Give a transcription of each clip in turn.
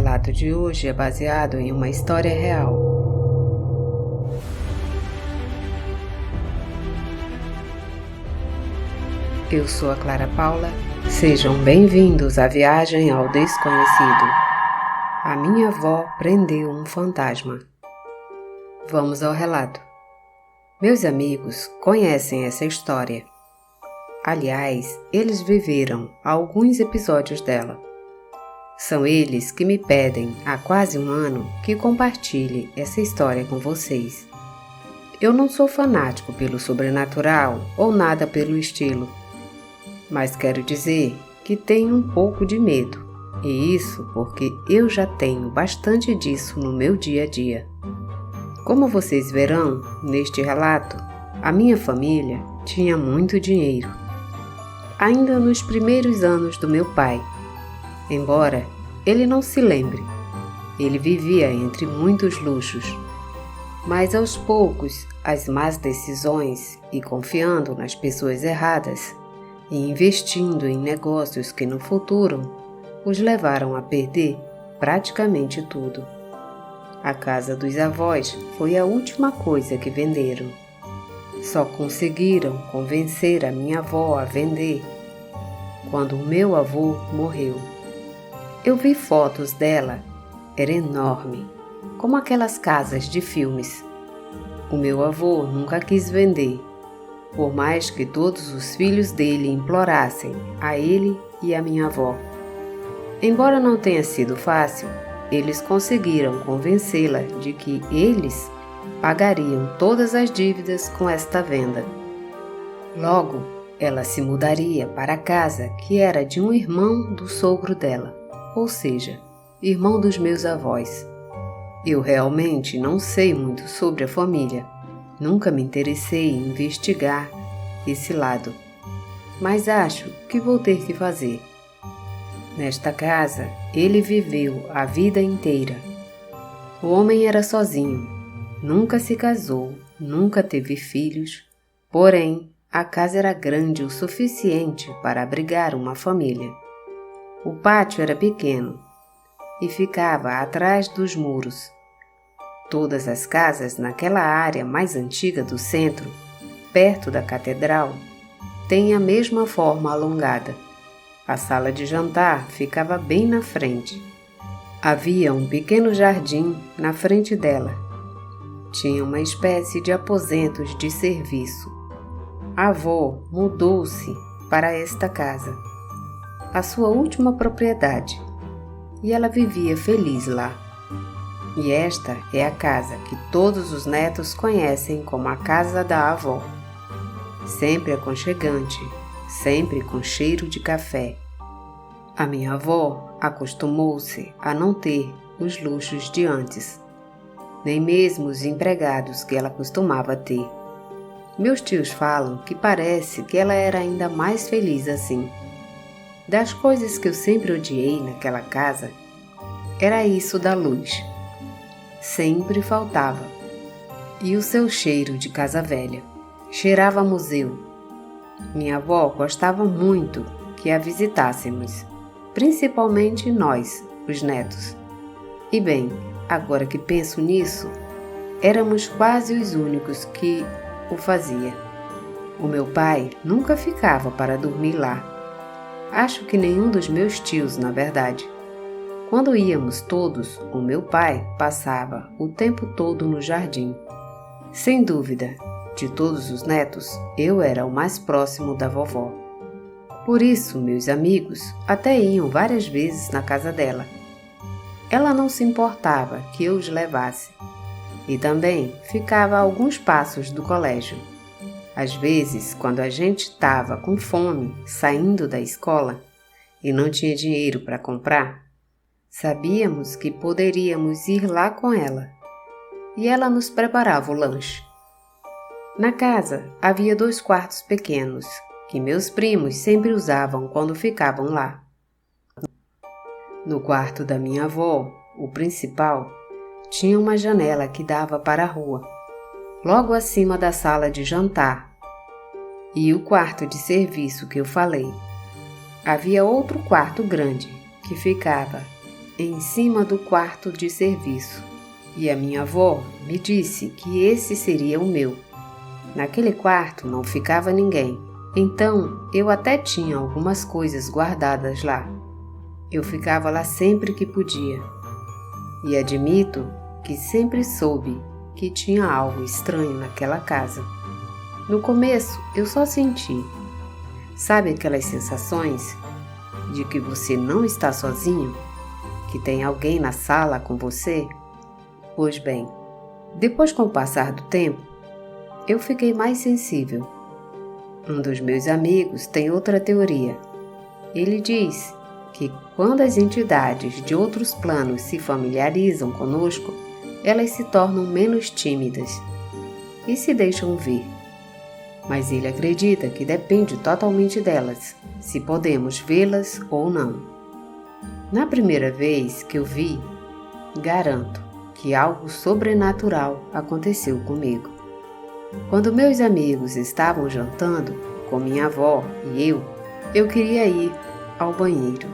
relato de hoje é baseado em uma história real. Eu sou a Clara Paula. Sejam bem-vindos à viagem ao desconhecido. A minha avó prendeu um fantasma. Vamos ao relato. Meus amigos conhecem essa história. Aliás, eles viveram alguns episódios dela. São eles que me pedem há quase um ano que compartilhe essa história com vocês. Eu não sou fanático pelo sobrenatural ou nada pelo estilo, mas quero dizer que tenho um pouco de medo, e isso porque eu já tenho bastante disso no meu dia a dia. Como vocês verão neste relato, a minha família tinha muito dinheiro. Ainda nos primeiros anos do meu pai, embora ele não se lembre, ele vivia entre muitos luxos. Mas aos poucos, as más decisões e confiando nas pessoas erradas e investindo em negócios que no futuro os levaram a perder praticamente tudo. A casa dos avós foi a última coisa que venderam. Só conseguiram convencer a minha avó a vender quando o meu avô morreu. Eu vi fotos dela, era enorme, como aquelas casas de filmes. O meu avô nunca quis vender, por mais que todos os filhos dele implorassem a ele e a minha avó. Embora não tenha sido fácil, eles conseguiram convencê-la de que eles pagariam todas as dívidas com esta venda. Logo, ela se mudaria para a casa que era de um irmão do sogro dela, ou seja, irmão dos meus avós. Eu realmente não sei muito sobre a família, nunca me interessei em investigar esse lado, mas acho que vou ter que fazer. Nesta casa, ele viveu a vida inteira. O homem era sozinho, nunca se casou, nunca teve filhos, porém, a casa era grande o suficiente para abrigar uma família. O pátio era pequeno e ficava atrás dos muros. Todas as casas naquela área mais antiga do centro, perto da catedral, têm a mesma forma alongada. A sala de jantar ficava bem na frente. Havia um pequeno jardim na frente dela. Tinha uma espécie de aposentos de serviço. A avó mudou-se para esta casa, a sua última propriedade, e ela vivia feliz lá. E esta é a casa que todos os netos conhecem como a casa da avó. Sempre aconchegante, sempre com cheiro de café. A minha avó acostumou-se a não ter os luxos de antes, nem mesmo os empregados que ela costumava ter. Meus tios falam que parece que ela era ainda mais feliz assim. Das coisas que eu sempre odiei naquela casa, era isso da luz. Sempre faltava. E o seu cheiro de casa velha. Cheirava a museu. Minha avó gostava muito que a visitássemos, principalmente nós, os netos. E bem, agora que penso nisso, éramos quase os únicos que o fazia. O meu pai nunca ficava para dormir lá. Acho que nenhum dos meus tios, na verdade. Quando íamos todos, o meu pai passava o tempo todo no jardim. Sem dúvida, de todos os netos, eu era o mais próximo da vovó. Por isso, meus amigos até iam várias vezes na casa dela. Ela não se importava que eu os levasse. E também ficava a alguns passos do colégio. Às vezes, quando a gente estava com fome, saindo da escola, e não tinha dinheiro para comprar, sabíamos que poderíamos ir lá com ela, e ela nos preparava o lanche. Na casa havia 2 quartos pequenos, que meus primos sempre usavam quando ficavam lá. No quarto da minha avó, o principal, tinha uma janela que dava para a rua, logo acima da sala de jantar, e o quarto de serviço que eu falei. Havia outro quarto grande, que ficava em cima do quarto de serviço e a minha avó me disse que esse seria o meu. Naquele quarto não ficava ninguém, então eu até tinha algumas coisas guardadas lá. Eu ficava lá sempre que podia e admito que sempre soube que tinha algo estranho naquela casa. No começo eu só senti, sabe aquelas sensações de que você não está sozinho? Que tem alguém na sala com você? Pois bem, depois com o passar do tempo, eu fiquei mais sensível. Um dos meus amigos tem outra teoria. Ele diz que quando as entidades de outros planos se familiarizam conosco, elas se tornam menos tímidas e se deixam ver. Mas ele acredita que depende totalmente delas, se podemos vê-las ou não. Na primeira vez que eu vi, garanto que algo sobrenatural aconteceu comigo. Quando meus amigos estavam jantando com minha avó e eu queria ir ao banheiro,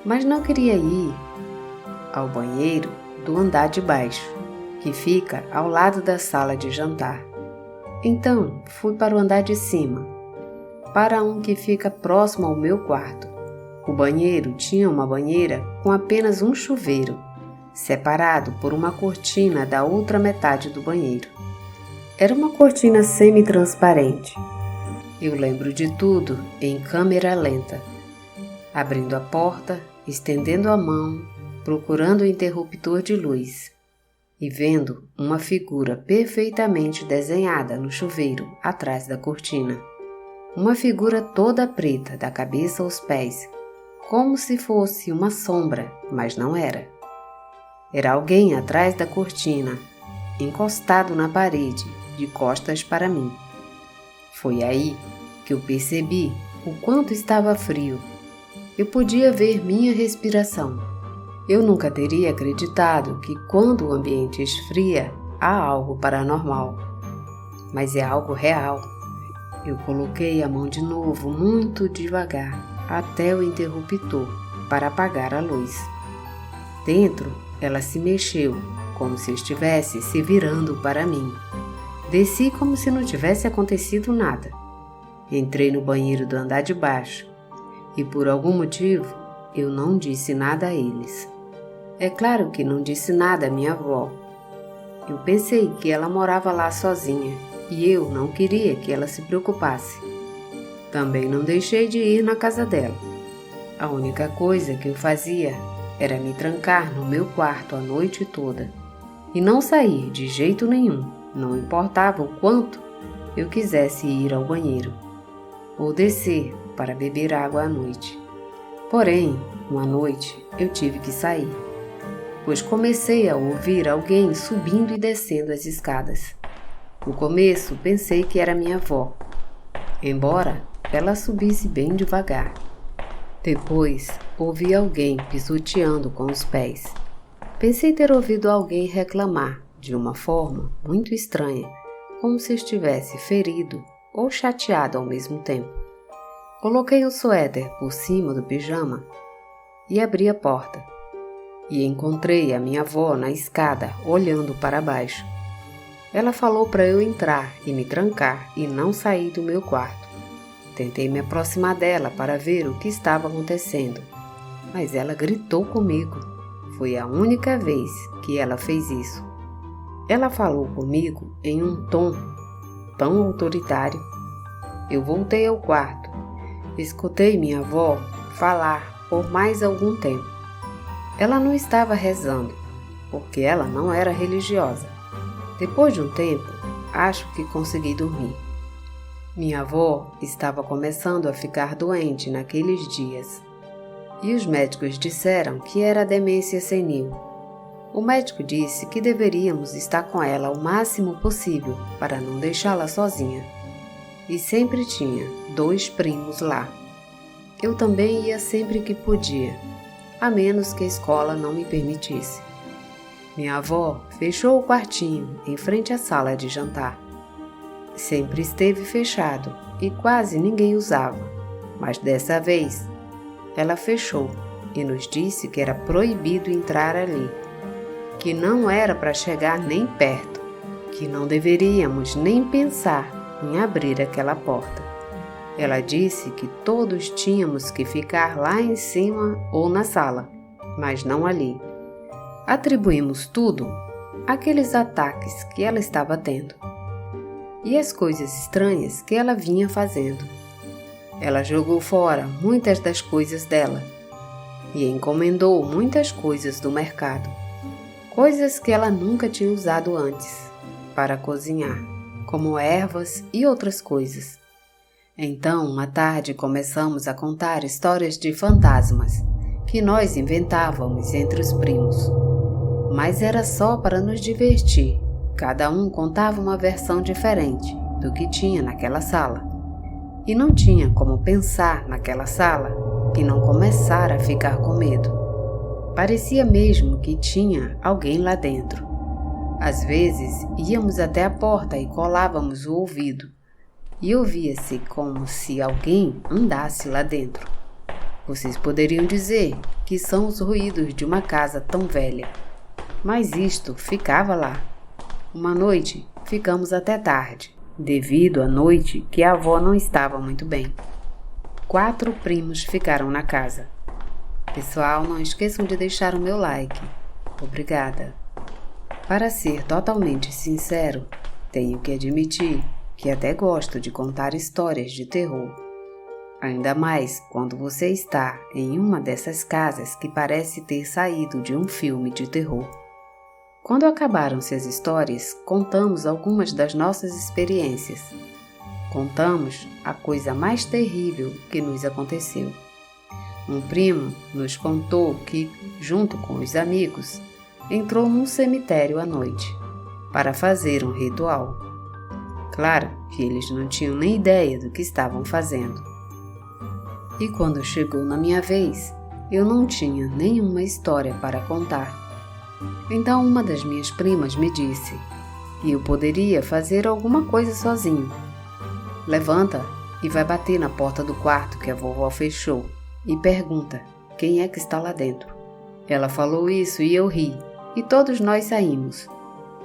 mas não queria ir ao banheiro do andar de baixo, que fica ao lado da sala de jantar. Então fui para o andar de cima, para um que fica próximo ao meu quarto. O banheiro tinha uma banheira com apenas um chuveiro, separado por uma cortina da outra metade do banheiro. Era uma cortina semi-transparente. Eu lembro de tudo em câmera lenta. Abrindo a porta, estendendo a mão, procurando o interruptor de luz e vendo uma figura perfeitamente desenhada no chuveiro atrás da cortina. Uma figura toda preta da cabeça aos pés, como se fosse uma sombra, mas não era. Era alguém atrás da cortina, encostado na parede, de costas para mim. Foi aí que eu percebi o quanto estava frio. Eu podia ver minha respiração. Eu nunca teria acreditado que quando o ambiente esfria, há algo paranormal. Mas é algo real. Eu coloquei a mão de novo muito devagar até o interruptor para apagar a luz. Dentro, ela se mexeu, como se estivesse se virando para mim. Desci como se não tivesse acontecido nada. Entrei no banheiro do andar de baixo e, por algum motivo, eu não disse nada a eles. É claro que não disse nada à minha avó. Eu pensei que ela morava lá sozinha e eu não queria que ela se preocupasse. Também não deixei de ir na casa dela. A única coisa que eu fazia era me trancar no meu quarto a noite toda e não sair de jeito nenhum, não importava o quanto eu quisesse ir ao banheiro ou descer para beber água à noite. Porém, uma noite eu tive que sair, pois comecei a ouvir alguém subindo e descendo as escadas. No começo pensei que era minha avó, embora ela subisse bem devagar. Depois ouvi alguém pisoteando com os pés. Pensei ter ouvido alguém reclamar de uma forma muito estranha, como se estivesse ferido ou chateado ao mesmo tempo. Coloquei o suéter por cima do pijama e abri a porta. E encontrei a minha avó na escada, olhando para baixo. Ela falou para eu entrar e me trancar e não sair do meu quarto. Tentei me aproximar dela para ver o que estava acontecendo, mas ela gritou comigo. Foi a única vez que ela fez isso. Ela falou comigo em um tom tão autoritário. Eu voltei ao quarto. Escutei minha avó falar por mais algum tempo. Ela não estava rezando, porque ela não era religiosa. Depois de um tempo, acho que consegui dormir. Minha avó estava começando a ficar doente naqueles dias, e os médicos disseram que era demência senil. O médico disse que deveríamos estar com ela o máximo possível para não deixá-la sozinha. E sempre tinha 2 primos lá. Eu também ia sempre que podia, a menos que a escola não me permitisse. Minha avó fechou o quartinho em frente à sala de jantar. Sempre esteve fechado e quase ninguém usava, mas dessa vez ela fechou e nos disse que era proibido entrar ali, que não era para chegar nem perto, que não deveríamos nem pensar em abrir aquela porta. Ela disse que todos tínhamos que ficar lá em cima ou na sala, mas não ali. Atribuímos tudo àqueles ataques que ela estava tendo e as coisas estranhas que ela vinha fazendo. Ela jogou fora muitas das coisas dela e encomendou muitas coisas do mercado, coisas que ela nunca tinha usado antes para cozinhar, como ervas e outras coisas. Então, uma tarde começamos a contar histórias de fantasmas que nós inventávamos entre os primos. Mas era só para nos divertir. Cada um contava uma versão diferente do que tinha naquela sala. E não tinha como pensar naquela sala e não começar a ficar com medo. Parecia mesmo que tinha alguém lá dentro. Às vezes íamos até a porta e colávamos o ouvido e ouvia-se como se alguém andasse lá dentro. Vocês poderiam dizer que são os ruídos de uma casa tão velha, mas isto ficava lá. Uma noite ficamos até tarde, devido à noite que a avó não estava muito bem. 4 primos ficaram na casa. Pessoal, não esqueçam de deixar o meu like. Obrigada. Para ser totalmente sincero, tenho que admitir que até gosto de contar histórias de terror. Ainda mais quando você está em uma dessas casas que parece ter saído de um filme de terror. Quando acabaram-se as histórias, contamos algumas das nossas experiências. Contamos a coisa mais terrível que nos aconteceu. Um primo nos contou que, junto com os amigos, entrou num cemitério à noite para fazer um ritual. Claro que eles não tinham nem ideia do que estavam fazendo. E quando chegou na minha vez, eu não tinha nenhuma história para contar. Então uma das minhas primas me disse que eu poderia fazer alguma coisa sozinho. Levanta e vai bater na porta do quarto que a vovó fechou e pergunta quem é que está lá dentro. Ela falou isso e eu ri, e todos nós saímos.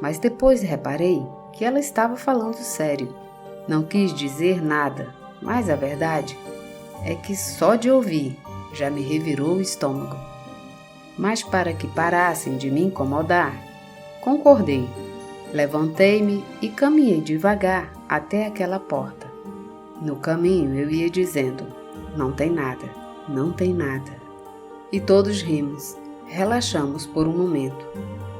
Mas depois reparei que ela estava falando sério. Não quis dizer nada, mas a verdade é que só de ouvir já me revirou o estômago. Mas para que parassem de me incomodar, concordei. Levantei-me e caminhei devagar até aquela porta. No caminho eu ia dizendo, não tem nada, não tem nada. E todos rimos, relaxamos por um momento.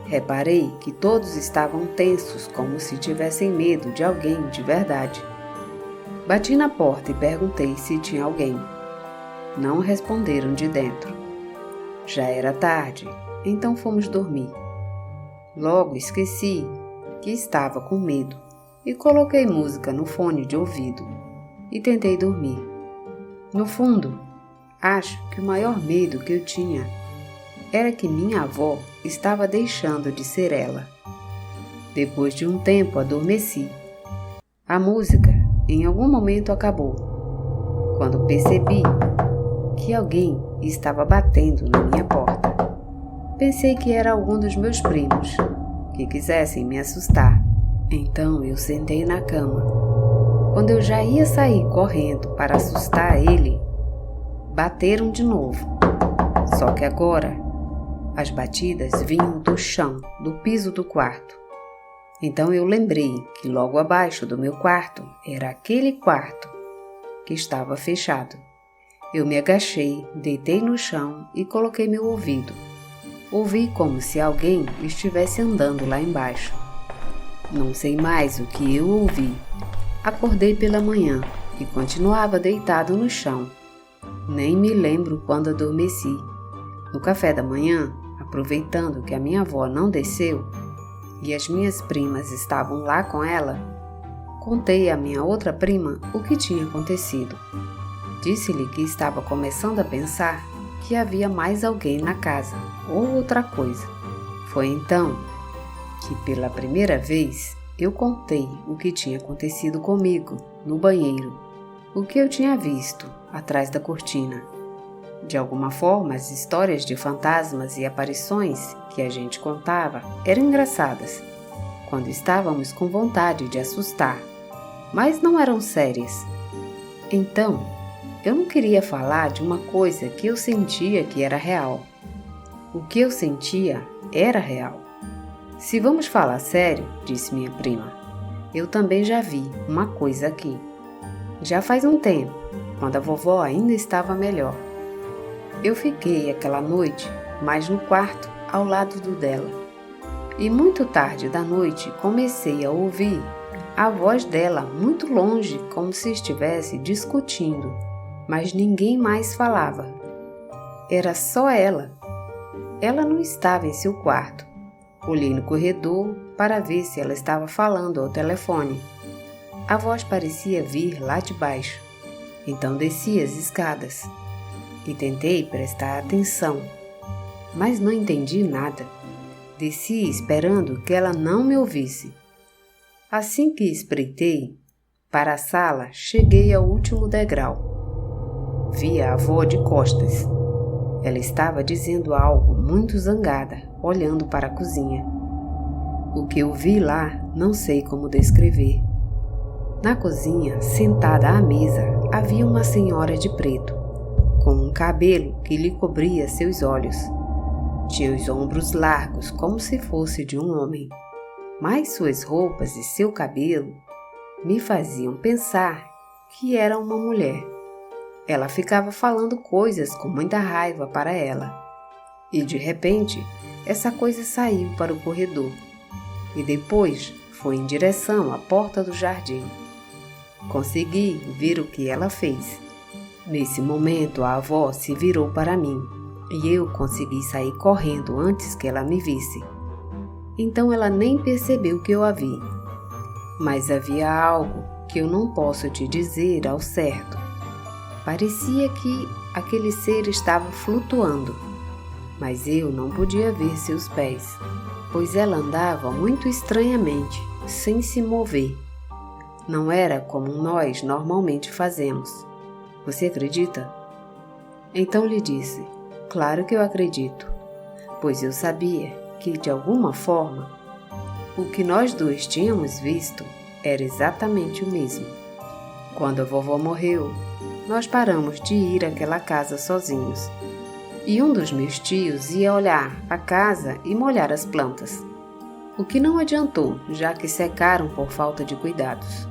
Reparei que todos estavam tensos, como se tivessem medo de alguém de verdade. Bati na porta e perguntei se tinha alguém. Não responderam de dentro. Já era tarde, então fomos dormir. Logo esqueci que estava com medo e coloquei música no fone de ouvido e tentei dormir. No fundo, acho que o maior medo que eu tinha era que minha avó estava deixando de ser ela. Depois de um tempo adormeci. A música em algum momento acabou, quando percebi que alguém estava batendo na minha porta. Pensei que era algum dos meus primos, que quisessem me assustar. Então eu sentei na cama. Quando eu já ia sair correndo para assustar ele, bateram de novo. Só que agora, as batidas vinham do chão, do piso do quarto. Então eu lembrei que logo abaixo do meu quarto era aquele quarto que estava fechado. Eu me agachei, deitei no chão e coloquei meu ouvido. Ouvi como se alguém estivesse andando lá embaixo. Não sei mais o que eu ouvi. Acordei pela manhã e continuava deitado no chão. Nem me lembro quando adormeci. No café da manhã, aproveitando que a minha avó não desceu e as minhas primas estavam lá com ela, contei à minha outra prima o que tinha acontecido. Disse-lhe que estava começando a pensar que havia mais alguém na casa ou outra coisa. Foi então que, pela primeira vez, eu contei o que tinha acontecido comigo no banheiro, o que eu tinha visto atrás da cortina. De alguma forma, as histórias de fantasmas e aparições que a gente contava eram engraçadas, quando estávamos com vontade de assustar, mas não eram sérias. Então, eu não queria falar de uma coisa que eu sentia que era real. O que eu sentia era real. Se vamos falar sério, disse minha prima, eu também já vi uma coisa aqui. Já faz um tempo, quando a vovó ainda estava melhor. Eu fiquei aquela noite mais no quarto ao lado do dela. E muito tarde da noite comecei a ouvir a voz dela muito longe, como se estivesse discutindo, mas ninguém mais falava. Era só ela. Ela não estava em seu quarto. Olhei no corredor para ver se ela estava falando ao telefone. A voz parecia vir lá de baixo. Então desci as escadas e tentei prestar atenção, mas não entendi nada. Desci esperando que ela não me ouvisse. Assim que espreitei para a sala, cheguei ao último degrau. Vi a avó de costas. Ela estava dizendo algo muito zangada, olhando para a cozinha. O que eu vi lá, não sei como descrever. Na cozinha, sentada à mesa, havia uma senhora de preto, com um cabelo que lhe cobria seus olhos. Tinha os ombros largos, como se fosse de um homem, mas suas roupas e seu cabelo me faziam pensar que era uma mulher. Ela ficava falando coisas com muita raiva para ela. E de repente, essa coisa saiu para o corredor e depois foi em direção à porta do jardim. Consegui ver o que ela fez. Nesse momento, a avó se virou para mim e eu consegui sair correndo antes que ela me visse. Então ela nem percebeu que eu a vi. Mas havia algo que eu não posso te dizer ao certo. Parecia que aquele ser estava flutuando, mas eu não podia ver seus pés, pois ela andava muito estranhamente, sem se mover. Não era como nós normalmente fazemos. Você acredita? Então lhe disse, claro que eu acredito, pois eu sabia que, de alguma forma, o que nós dois tínhamos visto era exatamente o mesmo. Quando a vovó morreu, nós paramos de ir àquela casa sozinhos. E um dos meus tios ia olhar a casa e molhar as plantas, o que não adiantou, já que secaram por falta de cuidados.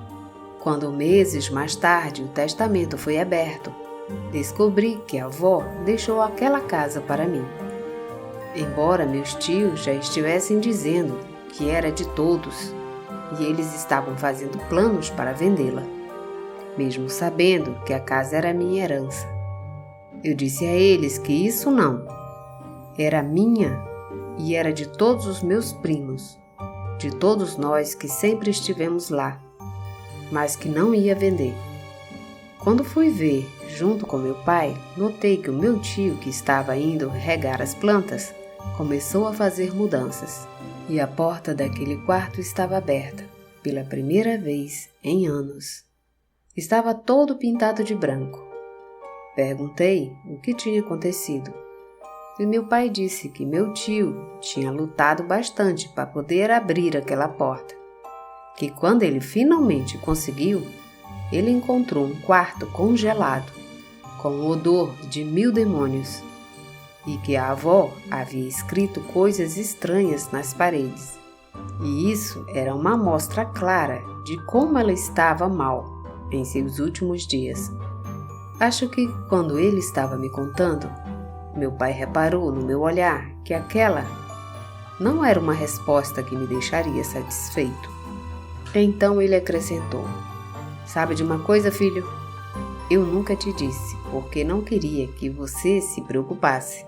Quando meses mais tarde o testamento foi aberto, descobri que a avó deixou aquela casa para mim. Embora meus tios já estivessem dizendo que era de todos, e eles estavam fazendo planos para vendê-la, mesmo sabendo que a casa era minha herança. Eu disse a eles que isso não. Era minha e era de todos os meus primos, de todos nós que sempre estivemos lá, mas que não ia vender. Quando fui ver, junto com meu pai, notei que o meu tio, que estava indo regar as plantas, começou a fazer mudanças, e a porta daquele quarto estava aberta, pela primeira vez em anos. Estava todo pintado de branco. Perguntei o que tinha acontecido. E meu pai disse que meu tio tinha lutado bastante para poder abrir aquela porta. Que quando ele finalmente conseguiu, ele encontrou um quarto congelado, com um odor de 1000 demônios. E que a avó havia escrito coisas estranhas nas paredes. E isso era uma amostra clara de como ela estava mal em seus últimos dias. Acho que quando ele estava me contando, meu pai reparou no meu olhar que aquela não era uma resposta que me deixaria satisfeito. Então ele acrescentou, sabe de uma coisa, filho? Eu nunca te disse, porque não queria que você se preocupasse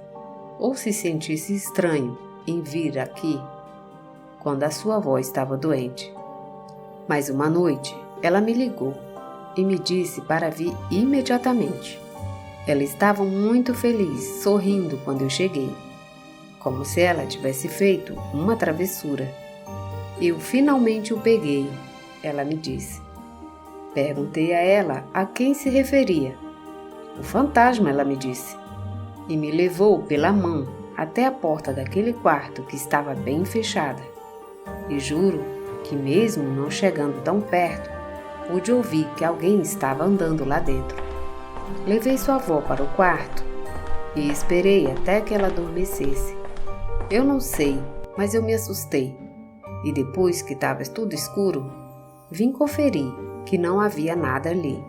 ou se sentisse estranho em vir aqui quando a sua avó estava doente. Mas uma noite ela me ligou e me disse para vir imediatamente. Ela estava muito feliz, sorrindo quando eu cheguei, como se ela tivesse feito uma travessura. Eu finalmente o peguei, ela me disse. Perguntei a ela a quem se referia. O fantasma, ela me disse. e me levou pela mão até a porta daquele quarto que estava bem fechada. E juro que mesmo não chegando tão perto, pude ouvir que alguém estava andando lá dentro. Levei sua avó para o quarto e esperei até que ela adormecesse. Eu não sei, mas eu me assustei. E depois que estava tudo escuro, vim conferir que não havia nada ali.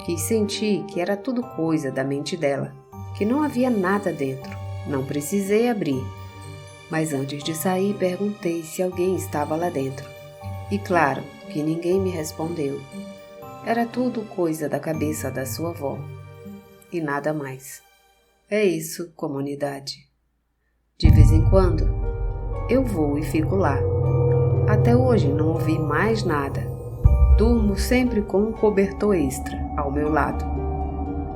Quis sentir que era tudo coisa da mente dela, que não havia nada dentro. Não precisei abrir. Mas antes de sair, perguntei se alguém estava lá dentro. E claro que ninguém me respondeu. Era tudo coisa da cabeça da sua avó. E nada mais. É isso, comunidade. De vez em quando, eu vou e fico lá. Até hoje não ouvi mais nada. Durmo sempre com um cobertor extra ao meu lado,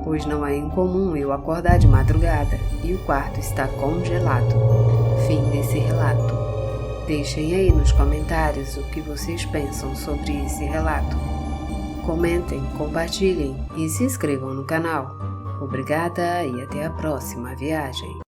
pois não é incomum eu acordar de madrugada e o quarto está congelado. Fim desse relato. Deixem aí nos comentários o que vocês pensam sobre esse relato. Comentem, compartilhem e se inscrevam no canal. Obrigada e até a próxima viagem.